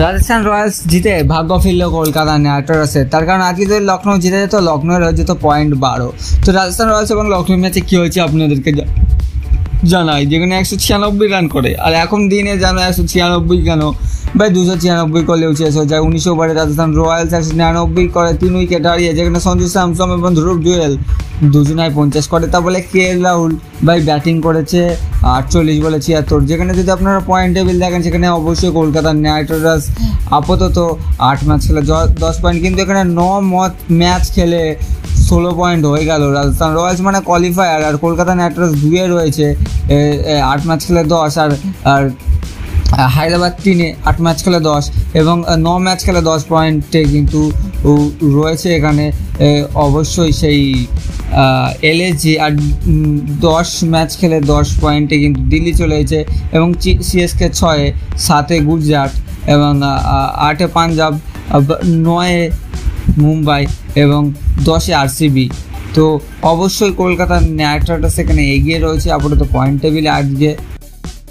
Rajasthan Royals জিতে ভাগ্য ফিরল কলকাতা নাইট রাইডার্সের, তার কারণ আজকে যদি লখনৌ জিতে যেত, লখনৌয়ের হয়ে যেত পয়েন্ট 12। তো রাজস্থান রয়্যালস এবং লখনৌ ম্যাচে কী হয়েছে আপনাদেরকে জানাই, যেখানে 196 রান করে। আর এখন দিনে জানো 196 কেন ভাই, 296 করলেও শেষ হয়ে যায়। 19 ওভারে রাজস্থান রয়্যালস 199 করে 3 উইকেট হারিয়ে, যেখানে সঞ্জু স্যামসন এবং ধ্রুব জুয়েল দুজনায় 50 করে। তা বলে কে এল রাহুল ভাই ব্যাটিং করেছে 48 বলে 76। যেখানে যদি আপনারা পয়েন্ট টেবিল দেখেন, সেখানে অবশ্যই কলকাতা নাইট রাইডার্স আপাতত 8 ম্যাচ খেলে 10 পয়েন্ট, কিন্তু এখানে 9 ম্যাচ খেলে 16 পয়েন্ট হয়ে গেল। রাজস্থান রয়্যালস মানে কোয়ালিফায়ার, আর কলকাতা নাইট রাইডার্স 2-এ রয়েছে 8 ম্যাচ খেলে 10, আর হায়দ্রাবাদ 3-এ 8 ম্যাচ খেলে 10 এবং 9 ম্যাচ খেলে 10 পয়েন্টে কিন্তু রয়েছে এখানে। অবশ্যই সেই এলএসজি আর 10 ম্যাচ খেলে 10 পয়েন্টে কিন্তু দিল্লি চলে এসেছে, এবং সিএসকে 6-এ, 7-এ গুজরাট এবং 8-এ পাঞ্জাব, 9-এ মুম্বাই এবং 10-এ আরসিবি। তো অবশ্যই কলকাতা নাইট রাইডার্স এখানে এগিয়ে রয়েছে আপাতত পয়েন্ট টেবিলে আজকে।